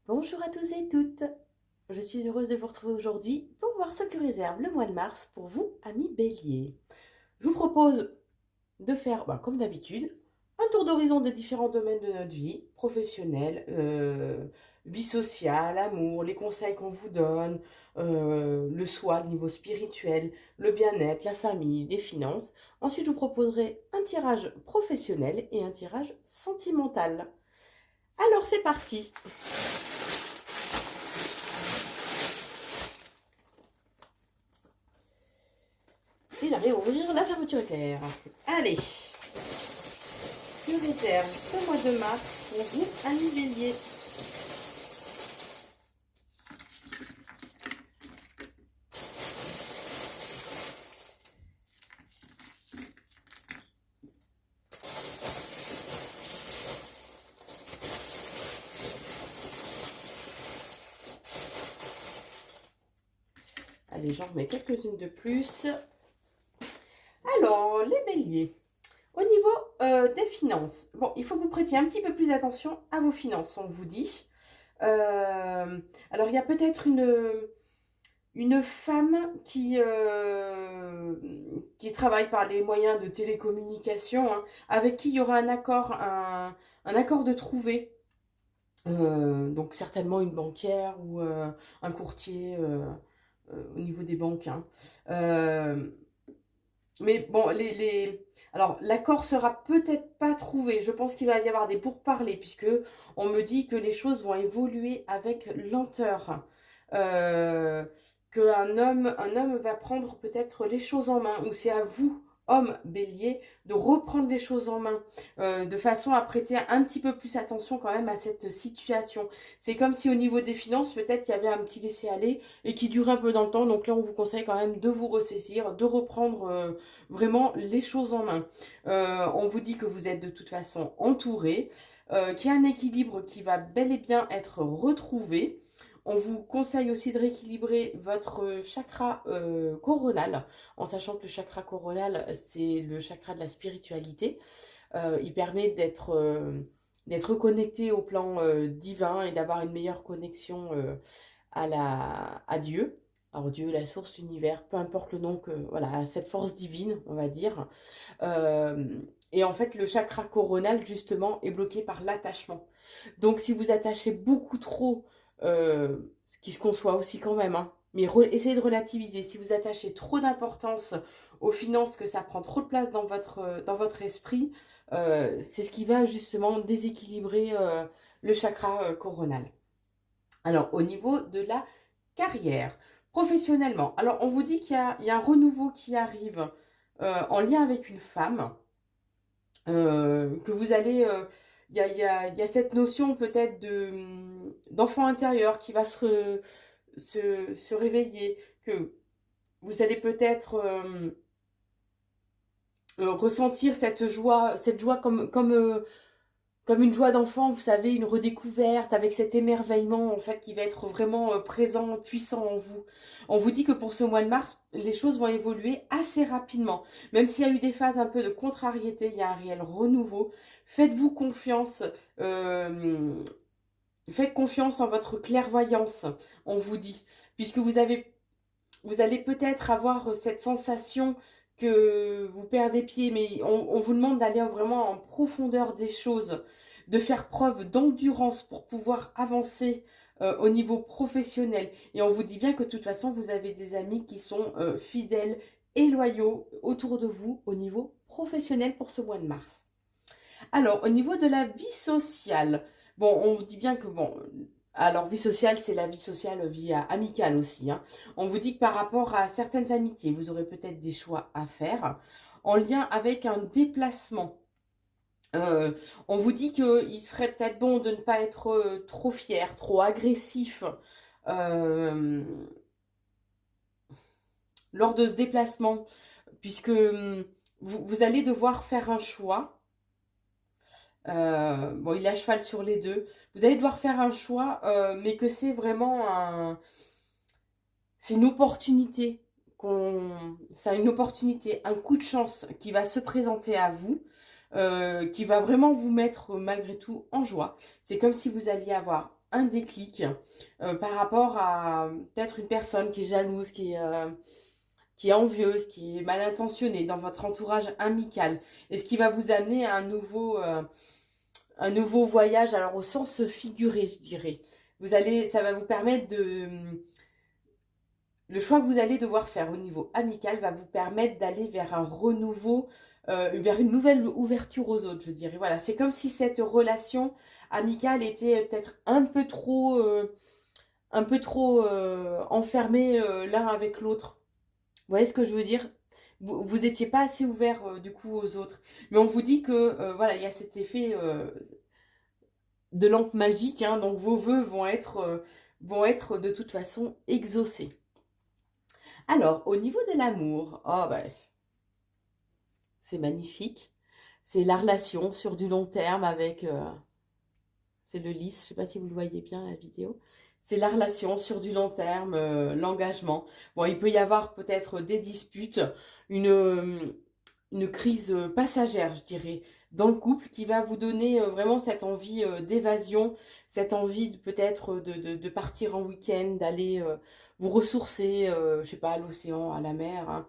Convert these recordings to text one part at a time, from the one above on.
Bonjour à tous et toutes. Je suis heureuse de vous retrouver aujourd'hui pour voir ce que réserve le mois de mars pour vous, amis Bélier. Je vous propose de faire, comme d'habitude, un tour d'horizon des différents domaines de notre vie, professionnelle, vie sociale, amour, les conseils qu'on vous donne, le soi, le niveau spirituel, le bien-être, la famille, les finances. Ensuite, je vous proposerai un tirage professionnel et un tirage sentimental. Alors, c'est parti. Si j'arrive à ouvrir la fermeture éclair. Allez, je réserve ce mois de mars pour vous, amis Bélier. Allez, j'en remets quelques-unes de plus. Alors, les Béliers. Au niveau des finances, bon, il faut que vous prêtiez un petit peu plus attention à vos finances, on vous dit. Alors, il y a peut-être une femme qui travaille par les moyens de télécommunication, hein, avec qui il y aura un accord de trouver. Donc certainement une banquière ou un courtier au niveau des banques, hein. Euh, mais bon, alors l'accord sera peut-être pas trouvé. Je pense qu'il va y avoir des pourparlers puisque on me dit que les choses vont évoluer avec lenteur. Euh, un homme va prendre peut-être les choses en main, ou c'est à vous, homme bélier, de reprendre les choses en main, de façon à prêter un petit peu plus attention quand même à cette situation. C'est comme si au niveau des finances, peut-être qu'il y avait un petit laisser-aller et qui durait un peu dans le temps. Donc là, on vous conseille quand même de vous ressaisir, de reprendre vraiment les choses en main. On vous dit que vous êtes de toute façon entouré, qu'il y a un équilibre qui va bel et bien être retrouvé. On vous conseille aussi de rééquilibrer votre chakra coronal, en sachant que le chakra coronal, c'est le chakra de la spiritualité. Il permet d'être connecté au plan divin et d'avoir une meilleure connexion à Dieu. Alors Dieu, la source, l'univers, peu importe le nom que, voilà, à cette force divine, on va dire. Euh, et en fait, le chakra coronal, justement, est bloqué par l'attachement. Donc, si vous attachez beaucoup trop, ce qui se conçoit aussi quand même, hein, mais essayez de relativiser. Si vous attachez trop d'importance aux finances, que ça prend trop de place dans votre esprit, c'est ce qui va justement déséquilibrer le chakra coronal. Alors, au niveau de la carrière, professionnellement, alors on vous dit il y a un renouveau qui arrive en lien avec une femme, que vous allez... il y a cette notion peut-être d'enfant intérieur qui va se réveiller, que vous allez peut-être ressentir cette joie comme une joie d'enfant, vous savez, une redécouverte avec cet émerveillement en fait qui va être vraiment présent, puissant en vous. On vous dit que pour ce mois de mars, les choses vont évoluer assez rapidement. Même s'il y a eu des phases un peu de contrariété, il y a un réel renouveau. Faites-vous confiance. euh, Faites confiance en votre clairvoyance, on vous dit, puisque vous allez peut-être avoir cette sensation que vous perdez pied, mais on vous demande d'aller vraiment en profondeur des choses, de faire preuve d'endurance pour pouvoir avancer au niveau professionnel. Et on vous dit bien que de toute façon, vous avez des amis qui sont fidèles et loyaux autour de vous au niveau professionnel pour ce mois de mars. Alors, au niveau de la vie sociale, bon, on vous dit bien que, bon, alors vie sociale, c'est la vie sociale, vie amicale aussi, hein. On vous dit que par rapport à certaines amitiés, vous aurez peut-être des choix à faire en lien avec un déplacement. Euh, on vous dit qu'il serait peut-être bon de ne pas être trop fier, trop agressif euh, lors de ce déplacement, puisque vous allez devoir faire un choix. Bon, il est à cheval sur les deux. Vous allez devoir faire un choix, mais que c'est vraiment c'est une opportunité ça a une opportunité, un coup de chance qui va se présenter à vous. qui va vraiment vous mettre malgré tout en joie. C'est comme si vous alliez avoir un déclic par rapport à peut-être une personne qui est jalouse, qui est envieuse, qui est mal intentionnée dans votre entourage amical. Et ce qui va vous amener à un nouveau voyage, alors au sens figuré, je dirais. Ça va vous permettre de... Le choix que vous allez devoir faire au niveau amical va vous permettre d'aller vers un renouveau, vers une nouvelle ouverture aux autres, je dirais. Voilà, c'est comme si cette relation amicale était peut-être un peu trop enfermée l'un avec l'autre. Vous voyez ce que je veux dire? Vous étiez pas assez ouvert du coup aux autres. Mais on vous dit que voilà, il y a cet effet de lampe magique, hein, donc vos vœux vont être de toute façon exaucés. Alors, au niveau de l'amour, oh bref, c'est magnifique. C'est la relation sur du long terme avec... c'est le lys, je ne sais pas si vous le voyez bien la vidéo. C'est la relation sur du long terme, l'engagement. Bon, il peut y avoir peut-être des disputes, une crise passagère, je dirais, dans le couple qui va vous donner vraiment cette envie d'évasion, cette envie peut-être de partir en week-end, d'aller vous ressourcer, je sais pas, à l'océan, à la mer, hein,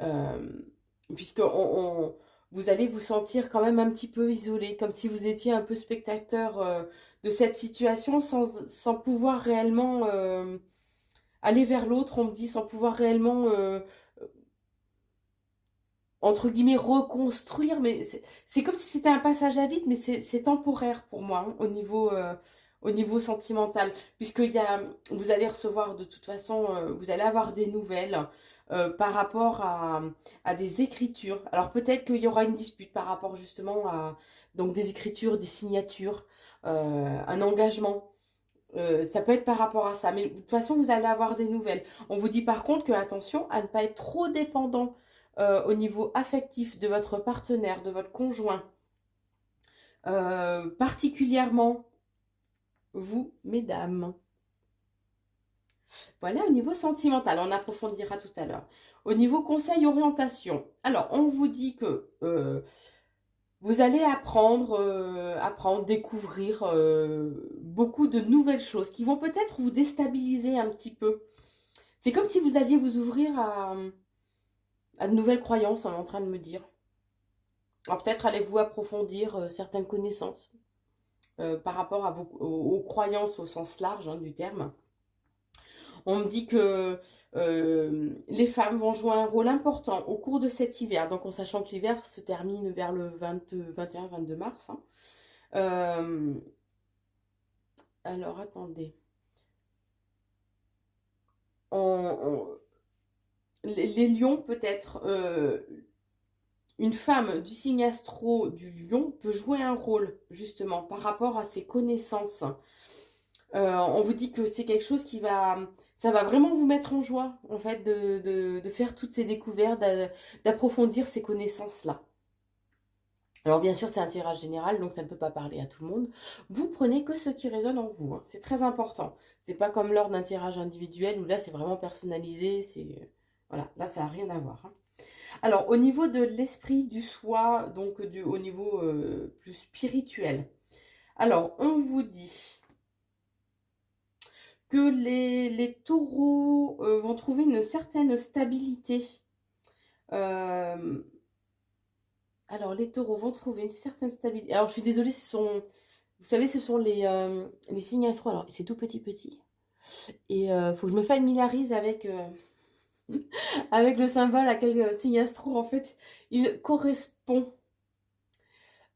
euh, puisque vous allez vous sentir quand même un petit peu isolé, comme si vous étiez un peu spectateur de cette situation sans pouvoir réellement aller vers l'autre, on me dit, sans pouvoir réellement entre guillemets, reconstruire, mais c'est comme si c'était un passage à vide, mais c'est temporaire pour moi, hein, au niveau sentimental, vous allez recevoir de toute façon, vous allez avoir des nouvelles par rapport à des écritures. Alors peut-être qu'il y aura une dispute par rapport justement à donc des écritures, des signatures, un engagement. Ça peut être par rapport à ça, mais de toute façon, vous allez avoir des nouvelles. On vous dit par contre que attention à ne pas être trop dépendant au niveau affectif de votre partenaire, de votre conjoint, particulièrement vous, mesdames. Voilà, au niveau sentimental, on approfondira tout à l'heure. Au niveau conseil orientation, alors on vous dit que vous allez apprendre, découvrir beaucoup de nouvelles choses qui vont peut-être vous déstabiliser un petit peu. C'est comme si vous alliez vous ouvrir à de nouvelles croyances, on est en train de me dire. Alors peut-être allez-vous approfondir certaines connaissances par rapport à aux croyances au sens large, hein, du terme. On me dit que les femmes vont jouer un rôle important au cours de cet hiver, donc en sachant que l'hiver se termine vers le 21-22 mars. Hein. Euh, alors attendez. On- les lions peut-être, une femme du signe astro du lion peut jouer un rôle justement par rapport à ses connaissances. On vous dit que c'est quelque chose ça va vraiment vous mettre en joie en fait de faire toutes ces découvertes, d'approfondir ces connaissances-là. Alors bien sûr c'est un tirage général donc ça ne peut pas parler à tout le monde. Vous prenez que ce qui résonne en vous, hein. C'est très important. C'est pas comme lors d'un tirage individuel où là c'est vraiment personnalisé, voilà, là ça n'a rien à voir, hein. Alors, au niveau de l'esprit, du soi, donc au niveau plus spirituel. Alors, on vous dit que les taureaux vont trouver une certaine stabilité. Euh, alors, les taureaux vont trouver une certaine stabilité. Alors, je suis désolée, vous savez, ce sont les signes astro. Alors, c'est tout petit, petit. Et il faut que je me familiarise avec le symbole à quel signe astro, en fait, il correspond.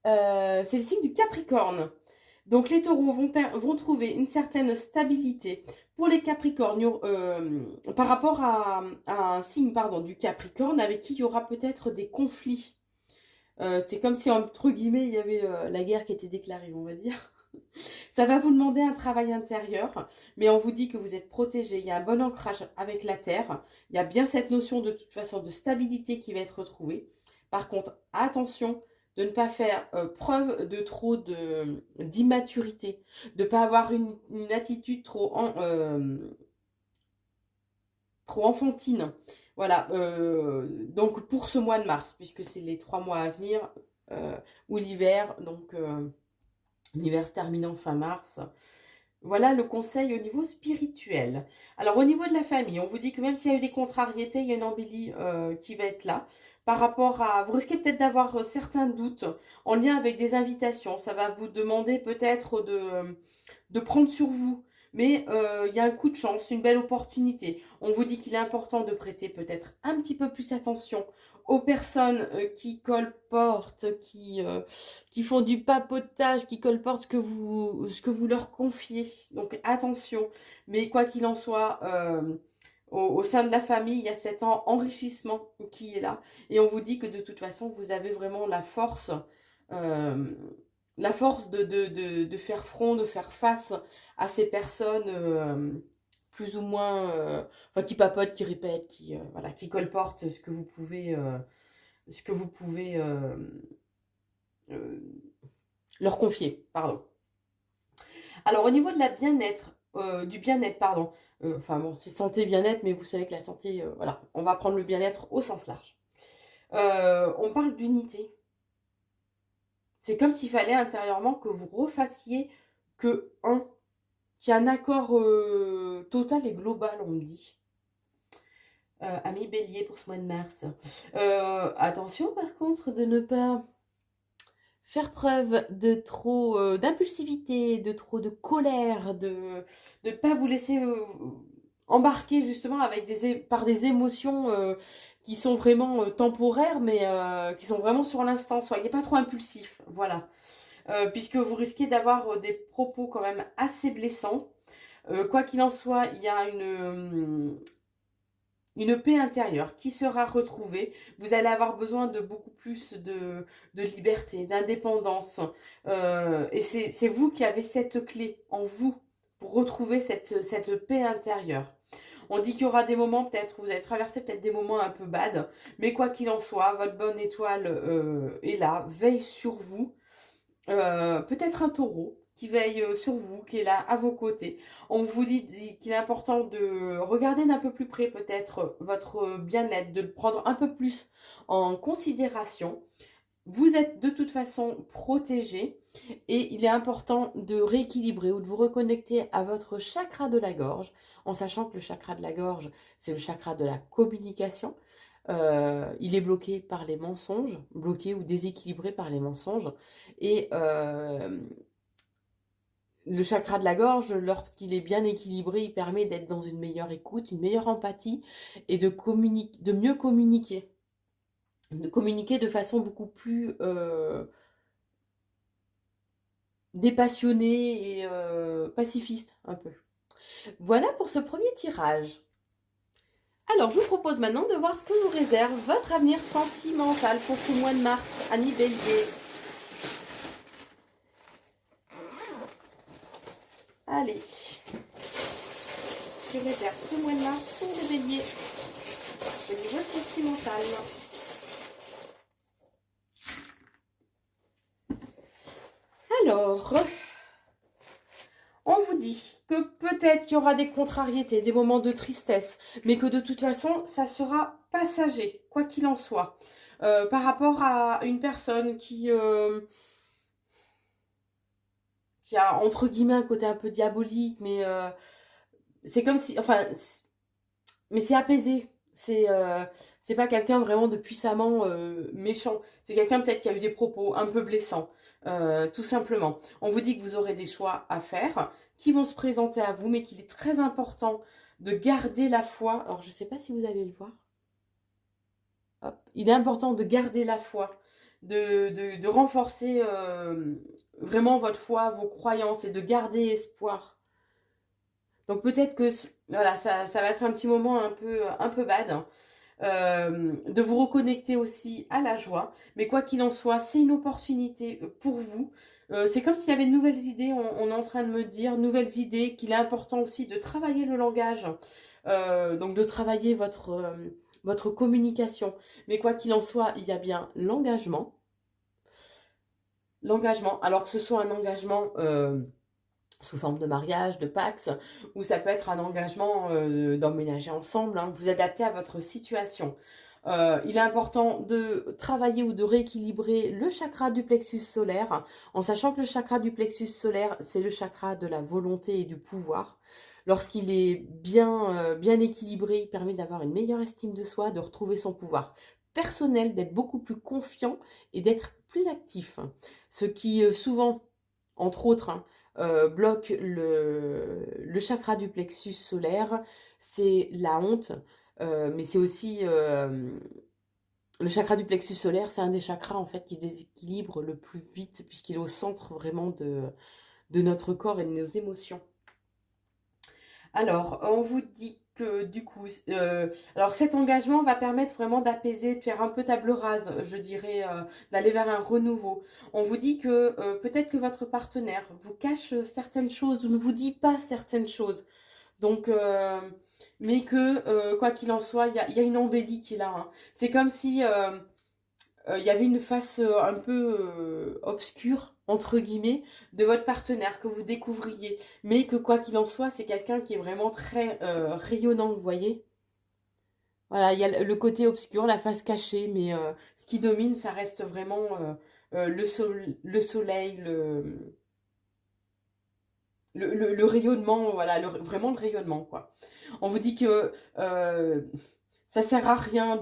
C'est le signe du Capricorne. Donc les taureaux vont trouver une certaine stabilité. Pour les capricornes, par rapport à un signe pardon, du Capricorne avec qui il y aura peut-être des conflits. C'est comme si, entre guillemets, il y avait la guerre qui était déclarée, on va dire. Ça va vous demander un travail intérieur, mais on vous dit que vous êtes protégé. Il y a un bon ancrage avec la terre. Il y a bien cette notion de toute façon de stabilité qui va être retrouvée. Par contre, attention de ne pas faire preuve de trop d'immaturité, de ne pas avoir une attitude trop enfantine. Voilà, donc pour ce mois de mars, puisque c'est les 3 mois à venir, ou l'hiver, donc l'hiver se terminant fin mars. Voilà le conseil au niveau spirituel. Alors au niveau de la famille, on vous dit que même s'il y a eu des contrariétés, il y a une embellie qui va être là. Par rapport à... Vous risquez peut-être d'avoir certains doutes en lien avec des invitations. Ça va vous demander peut-être de prendre sur vous. Mais il y a un coup de chance, une belle opportunité. On vous dit qu'il est important de prêter peut-être un petit peu plus attention aux personnes qui colportent, qui font du papotage, qui colportent ce que vous leur confiez. Donc attention. Mais quoi qu'il en soit, au sein de la famille, il y a cet enrichissement qui est là. Et on vous dit que de toute façon, vous avez vraiment euh, la force de faire front, de faire face à ces personnes plus ou moins, enfin, qui papotent, qui répètent, voilà, qui colportent ce que vous pouvez euh, leur confier, pardon. Alors au niveau de la bien-être, du bien-être, pardon, enfin bon, c'est santé, bien-être, mais vous savez que la santé, voilà, on va prendre le bien-être au sens large. On parle d'unité. C'est comme s'il fallait intérieurement que vous refassiez que un, qu'il y ait un accord total et global, on me dit. Ami Bélier pour ce mois de mars. Attention par contre de ne pas faire preuve de trop d'impulsivité, de trop de colère, de ne pas vous laisser embarquer justement avec par des émotions qui sont vraiment temporaires, mais qui sont vraiment sur l'instant. Soyez pas trop impulsif, voilà. Puisque vous risquez d'avoir des propos quand même assez blessants. Quoi qu'il en soit, il y a une paix intérieure qui sera retrouvée. Vous allez avoir besoin de beaucoup plus de liberté, d'indépendance. Et c'est vous qui avez cette clé en vous pour retrouver cette paix intérieure. On dit qu'il y aura des moments peut-être où vous allez traverser peut-être des moments un peu bad, mais quoi qu'il en soit, votre bonne étoile est là, veille sur vous. Peut-être un taureau qui veille sur vous, qui est là à vos côtés. On vous dit qu'il est important de regarder d'un peu plus près peut-être votre bien-être, de le prendre un peu plus en considération. Vous êtes de toute façon protégé et il est important de rééquilibrer ou de vous reconnecter à votre chakra de la gorge, en sachant que le chakra de la gorge, c'est le chakra de la communication. Il est bloqué par les mensonges, bloqué ou déséquilibré par les mensonges. Et le chakra de la gorge, lorsqu'il est bien équilibré, il permet d'être dans une meilleure écoute, une meilleure empathie et de mieux communiquer. De communiquer de façon beaucoup plus dépassionnée et pacifiste un peu. Voilà pour ce premier tirage. Alors, je vous propose maintenant de voir ce que nous réserve votre avenir sentimental pour ce mois de mars, amis Bélier. Allez, je réserve ce mois de mars pour les Béliers, au niveau sentimental. Alors, on vous dit que peut-être qu'il y aura des contrariétés, des moments de tristesse, mais que de toute façon, ça sera passager, quoi qu'il en soit. Par rapport à une personne qui a, entre guillemets, un côté un peu diabolique, mais c'est comme si... Enfin, mais c'est apaisé. C'est pas quelqu'un vraiment de puissamment méchant. C'est quelqu'un peut-être qui a eu des propos un peu blessants, tout simplement. On vous dit que vous aurez des choix à faire qui vont se présenter à vous, mais qu'il est très important de garder la foi. Alors, je ne sais pas si vous allez le voir. Hop. Il est important de garder la foi, de renforcer vraiment votre foi, vos croyances et de garder espoir. Donc peut-être que voilà, ça va être un petit moment un peu bad. De vous reconnecter aussi à la joie. Mais quoi qu'il en soit, c'est une opportunité pour vous. C'est comme s'il y avait de nouvelles idées, on est en train de me dire, nouvelles idées, qu'il est important aussi de travailler le langage, donc de travailler votre communication. Mais quoi qu'il en soit, il y a bien l'engagement. L'engagement, alors que ce soit un engagement sous forme de mariage, de pax, ou ça peut être un engagement d'emménager ensemble, hein, vous adaptez à votre situation. Il est important de travailler ou de rééquilibrer le chakra du plexus solaire, en sachant que le chakra du plexus solaire, c'est le chakra de la volonté et du pouvoir. Lorsqu'il est bien équilibré, il permet d'avoir une meilleure estime de soi, de retrouver son pouvoir personnel, d'être beaucoup plus confiant et d'être plus actif. Ce qui souvent, entre autres, bloque le chakra du plexus solaire, c'est la honte, mais c'est aussi le chakra du plexus solaire, c'est un des chakras en fait qui se déséquilibre le plus vite puisqu'il est au centre vraiment de notre corps et de nos émotions. Alors, on vous dit que du coup, alors cet engagement va permettre vraiment d'apaiser, de faire un peu table rase, je dirais, d'aller vers un renouveau. On vous dit que peut-être que votre partenaire vous cache certaines choses ou ne vous dit pas certaines choses. Donc, mais que quoi qu'il en soit, il y a une embellie qui est là, hein. C'est comme si il y avait une face un peu obscure, entre guillemets, de votre partenaire que vous découvriez. Mais que quoi qu'il en soit, c'est quelqu'un qui est vraiment très rayonnant, vous voyez. Voilà, il y a le côté obscur, la face cachée, mais ce qui domine, ça reste vraiment le soleil, le rayonnement, voilà, vraiment le rayonnement, quoi. On vous dit que ça sert à rien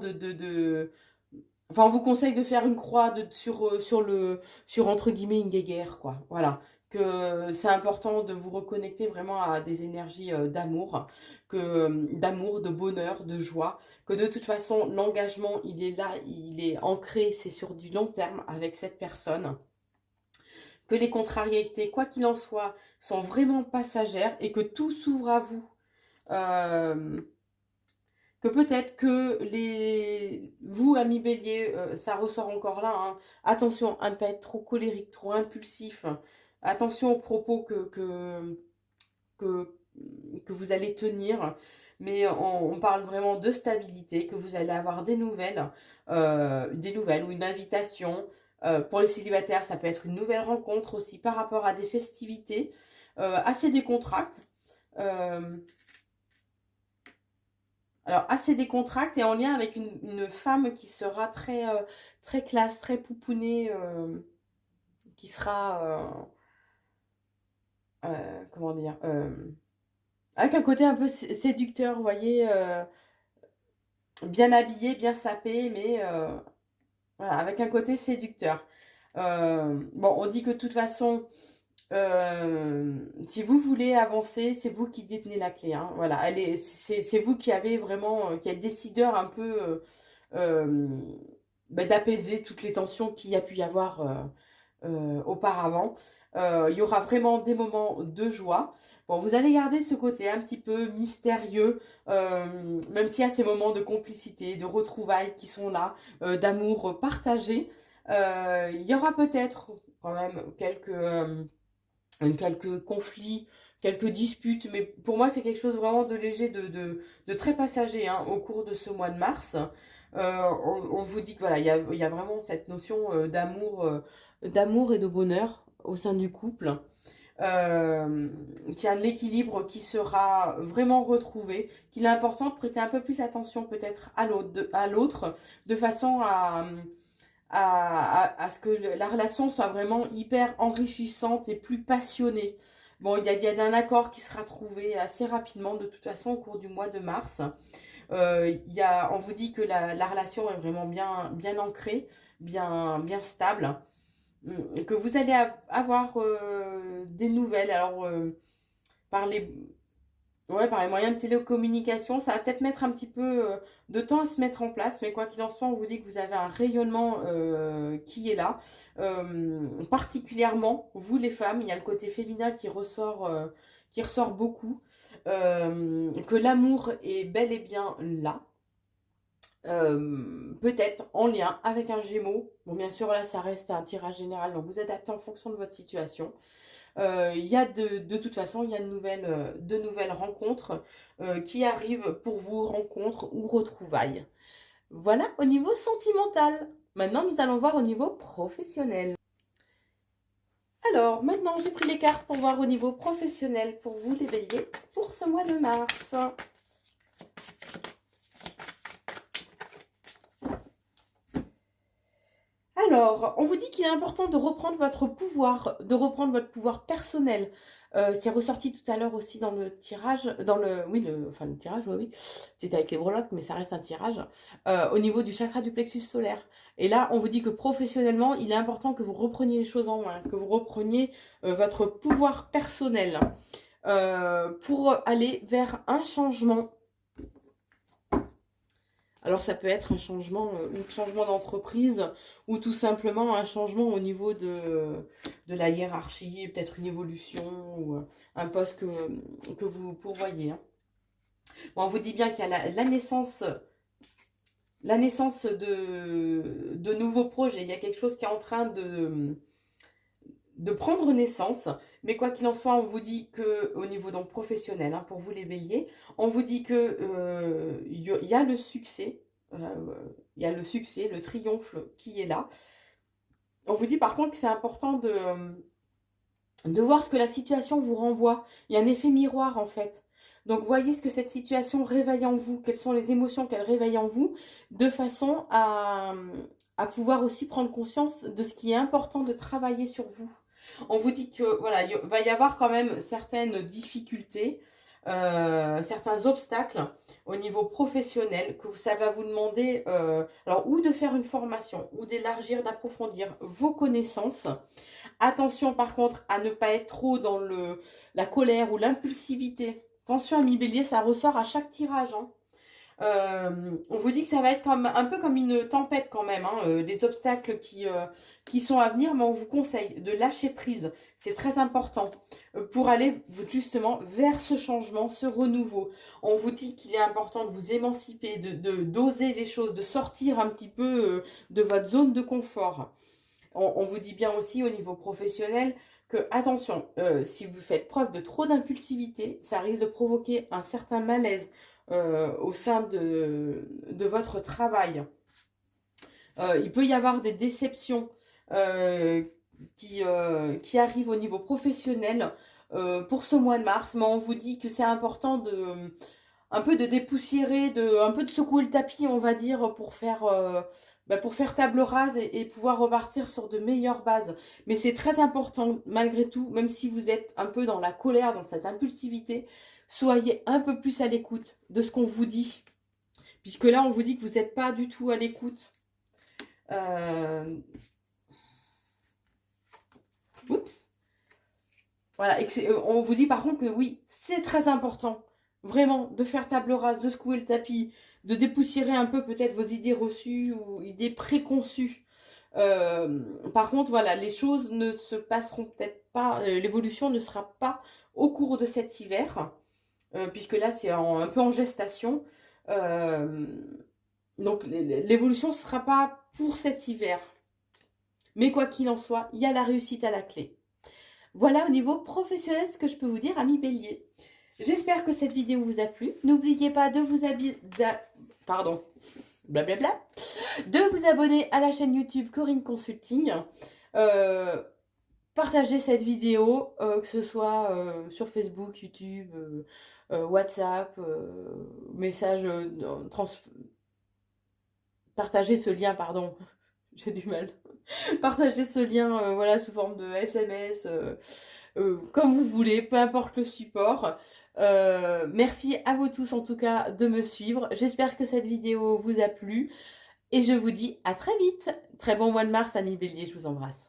Enfin, on vous conseille de faire une croix sur entre guillemets une guéguerre, quoi. Voilà. Que c'est important de vous reconnecter vraiment à des énergies d'amour, de bonheur, de joie. Que de toute façon, l'engagement, il est là, il est ancré, c'est sur du long terme avec cette personne. Que les contrariétés, quoi qu'il en soit, sont vraiment passagères et que tout s'ouvre à vous. Euh, que peut-être que vous, amis bélier, ça ressort encore là, hein. Attention à ne pas être trop colérique, trop impulsif. Attention aux propos que, que vous allez tenir. Mais on parle vraiment de stabilité, que vous allez avoir des nouvelles ou une invitation. Pour les célibataires, ça peut être une nouvelle rencontre aussi par rapport à des festivités, assez décontractes. Alors, assez décontracté et en lien avec une femme qui sera très classe, très poupounée, qui sera, comment dire, avec un côté un peu séducteur, vous voyez, bien habillé, bien sapé, mais voilà, avec un côté séducteur. Bon, on dit que de toute façon, si vous voulez avancer, c'est vous qui détenez la clé, hein. Voilà, c'est vous qui avez vraiment, qui êtes décideur un peu d'apaiser toutes les tensions qu'il y a pu y avoir auparavant. Il y aura vraiment des moments de joie. Bon, vous allez garder ce côté un petit peu mystérieux, même s'il y a ces moments de complicité, de retrouvailles qui sont là, d'amour partagé. Il y aura peut-être quand même quelques conflits, quelques disputes, mais pour moi c'est quelque chose vraiment de léger, de très passager, hein, au cours de ce mois de mars. On vous dit que voilà, il y a vraiment cette notion d'amour et de bonheur au sein du couple. Qu'il y a l'équilibre qui sera vraiment retrouvé, qu'il est important de prêter un peu plus attention peut-être à l'autre, de façon à ce que la relation soit vraiment hyper enrichissante et plus passionnée. Bon, il y a un accord qui sera trouvé assez rapidement, de toute façon, au cours du mois de mars. On vous dit que la relation est vraiment bien ancrée, bien stable. Que vous allez avoir des nouvelles. Alors, par les, ouais, par les moyens de télécommunication, ça va peut-être mettre un petit peu de temps à se mettre en place, mais quoi qu'il en soit, on vous dit que vous avez un rayonnement qui est là. Particulièrement, vous les femmes, il y a le côté féminin qui ressort beaucoup. Que l'amour est bel et bien là. Peut-être en lien avec un Gémeaux. Bon, bien sûr, là, ça reste un tirage général, donc vous adaptez en fonction de votre situation. Il y a de toute façon, il y a de nouvelles rencontres qui arrivent pour vous, rencontres ou retrouvailles. Voilà au niveau sentimental. Maintenant, nous allons voir au niveau professionnel. Alors, maintenant, j'ai pris les cartes pour voir au niveau professionnel pour vous, les béliers, pour ce mois de mars. Alors, on vous dit qu'il est important de reprendre votre pouvoir personnel. C'est ressorti tout à l'heure aussi dans le tirage, enfin le tirage, oui, oui, c'était avec les breloques, mais ça reste un tirage, au niveau du chakra du plexus solaire. Et là, on vous dit que professionnellement, il est important que vous repreniez les choses en main, que vous repreniez votre pouvoir personnel pour aller vers un changement. Alors ça peut être un changement d'entreprise ou tout simplement un changement au niveau de la hiérarchie, peut-être une évolution ou un poste que vous pourvoyez. Hein. Bon, on vous dit bien qu'il y a la naissance de nouveaux projets. Il y a quelque chose qui est en train de prendre naissance. Mais quoi qu'il en soit, on vous dit que au niveau donc professionnel, hein, pour vous les béliers, on vous dit que y a le succès. Il y a le succès, le triomphe qui est là. On vous dit par contre que c'est important de voir ce que la situation vous renvoie. Il y a un effet miroir en fait. Donc voyez ce que cette situation réveille en vous, quelles sont les émotions qu'elle réveille en vous, de façon à pouvoir aussi prendre conscience de ce qui est important de travailler sur vous. On vous dit que voilà, il va y avoir quand même certaines difficultés, certains obstacles au niveau professionnel, que ça va vous demander alors ou de faire une formation, ou d'élargir, d'approfondir vos connaissances. Attention par contre à ne pas être trop dans la colère ou l'impulsivité. Attention amis bélier, ça ressort à chaque tirage. Hein. On vous dit que ça va être un peu comme une tempête quand même, hein, des obstacles qui sont à venir, mais on vous conseille de lâcher prise. C'est très important pour aller justement vers ce changement, ce renouveau. On vous dit qu'il est important de vous émanciper, d'oser les choses, de sortir un petit peu de votre zone de confort. On vous dit bien aussi au niveau professionnel que, attention, si vous faites preuve de trop d'impulsivité, ça risque de provoquer un certain malaise au sein de votre travail. Il peut y avoir des déceptions qui arrivent au niveau professionnel pour ce mois de mars, mais on vous dit que c'est important un peu de dépoussiérer, un peu de secouer le tapis, on va dire, pour faire table rase et pouvoir repartir sur de meilleures bases. Mais c'est très important, malgré tout, même si vous êtes un peu dans la colère, dans cette impulsivité, soyez un peu plus à l'écoute de ce qu'on vous dit. Puisque là, on vous dit que vous n'êtes pas du tout à l'écoute. Oups. Voilà, on vous dit par contre que oui, c'est très important, vraiment, de faire table rase, de secouer le tapis, de dépoussiérer un peu peut-être vos idées reçues ou idées préconçues. Par contre, voilà, les choses ne se passeront peut-être pas, l'évolution ne sera pas au cours de cet hiver, puisque là, c'est un peu en gestation. Donc, l'évolution ne sera pas pour cet hiver. Mais quoi qu'il en soit, il y a la réussite à la clé. Voilà au niveau professionnel ce que je peux vous dire, amis béliers. J'espère que cette vidéo vous a plu. N'oubliez pas de vous blablabla, de vous abonner à la chaîne YouTube Corinne Consulting. Partagez cette vidéo, que ce soit sur Facebook, YouTube, WhatsApp, message, partagez ce lien, pardon, j'ai du mal. Partagez ce lien, voilà, sous forme de SMS, comme vous voulez, peu importe le support. Merci à vous tous en tout cas de me suivre. J'espère que cette vidéo vous a plu et je vous dis à très vite. Très bon mois de mars, amis béliers, je vous embrasse.